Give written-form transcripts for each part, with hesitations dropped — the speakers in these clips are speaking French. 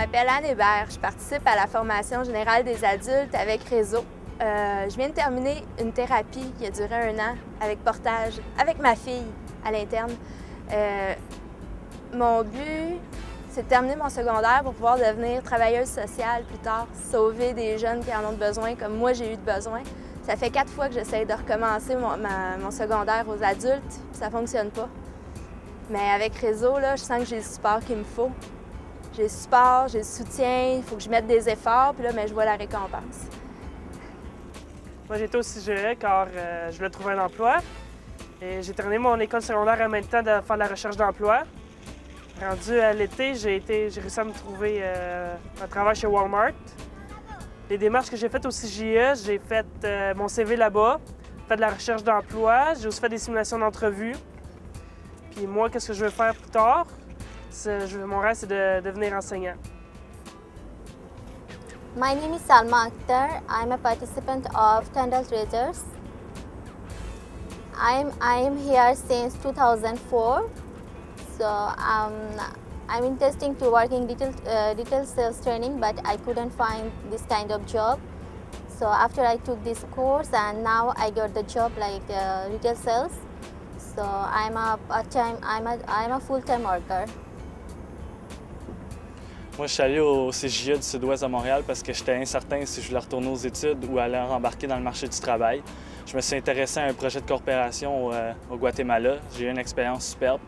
m'appelle Anne Hébert. Je participe à la formation générale des adultes avec Réseau. Je viens de terminer une thérapie qui a duré 1 an avec Portage, avec ma fille à l'interne. Mon but, c'est de terminer mon secondaire pour pouvoir devenir travailleuse sociale plus tard, sauver des jeunes qui en ont besoin, comme moi j'ai eu de besoin. Ça fait 4 fois que j'essaie de recommencer mon secondaire aux adultes, puis ça ne fonctionne pas. Mais avec Réseau, là, je sens que j'ai le support qu'il me faut. J'ai le support, j'ai le soutien, il faut que je mette des efforts, puis là, je vois la récompense. Moi, j'étais au CGE car je voulais trouver un emploi. Et j'ai terminé mon école secondaire en même temps de faire de la recherche d'emploi. Rendu à l'été, j'ai réussi à me trouver un travail chez Walmart. Les démarches que j'ai faites au CGE, j'ai fait mon CV là-bas, fait de la recherche d'emploi, j'ai aussi fait des simulations d'entrevue. Puis moi, qu'est-ce que je veux faire plus tard? Mon rêve, c'est de devenir enseignant. My name is Salma Akhtar. I'm a participant of Tandal Treasures. I'm here since 2004. So I'm interested to work in retail sales training, but I couldn't find this kind of job. So after I took this course, and now I got the job like retail sales. So I'm a full-time worker. Moi, je suis allé au CJE du Sud-Ouest de Montréal parce que j'étais incertain si je voulais retourner aux études ou aller embarquer dans le marché du travail. Je me suis intéressé à un projet de coopération au Guatemala. J'ai eu une expérience superbe.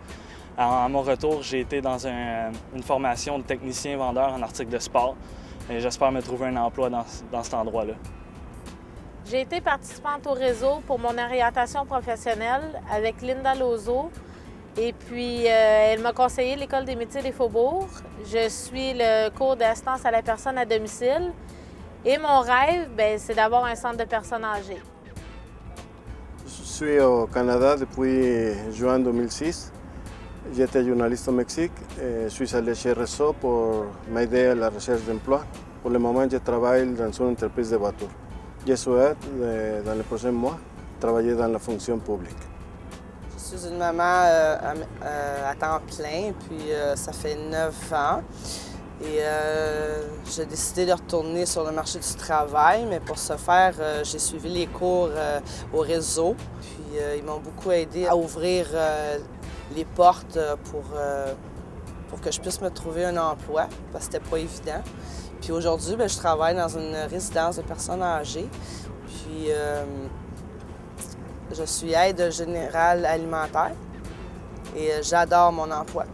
À mon retour, j'ai été dans une formation de technicien-vendeur en articles de sport et j'espère me trouver un emploi dans cet endroit-là. J'ai été participante au réseau pour mon orientation professionnelle avec Linda Lozo. Et puis, elle m'a conseillé l'École des métiers des Faubourgs. Je suis le cours d'assistance à la personne à domicile. Et mon rêve, c'est d'avoir un centre de personnes âgées. Je suis au Canada depuis juin 2006. J'étais journaliste au Mexique. Je suis allé chez Réseau pour m'aider à la recherche d'emploi. Pour le moment, je travaille dans une entreprise de voitures. Je souhaite, dans les prochains mois, travailler dans la fonction publique. Je suis une maman à temps plein, puis ça fait 9 ans. Et j'ai décidé de retourner sur le marché du travail, mais pour ce faire, j'ai suivi les cours au réseau. Puis ils m'ont beaucoup aidé à ouvrir les portes pour que je puisse me trouver un emploi, parce que c'était pas évident. Puis aujourd'hui, je travaille dans une résidence de personnes âgées. Puis je suis aide générale alimentaire et j'adore mon emploi.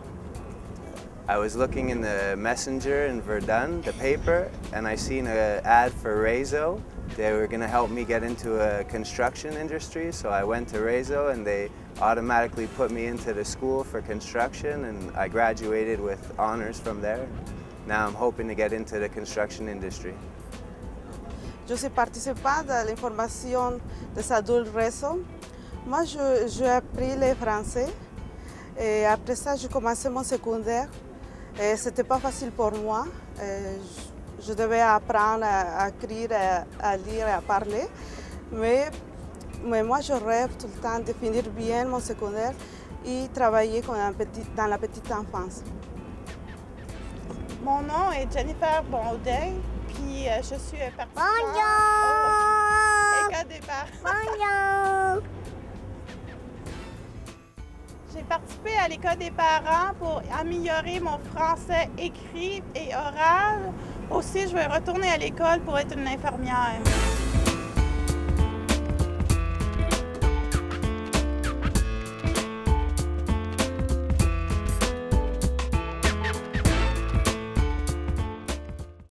I was looking in the Messenger in Verdun, the paper, and I seen an ad for Rezo. They were going to help me get into a construction industry, so I went to Rezo and they automatically put me into the school for construction and I graduated with honors from there. Now I'm hoping to get into the construction industry. Je suis participante à la formation des adultes Réseau. Moi, j'ai appris le français et après ça, j'ai commencé mon secondaire. Ce n'était pas facile pour moi. Je devais apprendre à écrire, à lire et à parler. Mais moi, je rêve tout le temps de finir bien mon secondaire et travailler dans la petite enfance. Mon nom est Jennifer Baudin, puis je suis participante au École des parents. Bonjour! J'ai participé à l'École des parents pour améliorer mon français écrit et oral. Aussi, je vais retourner à l'école pour être une infirmière.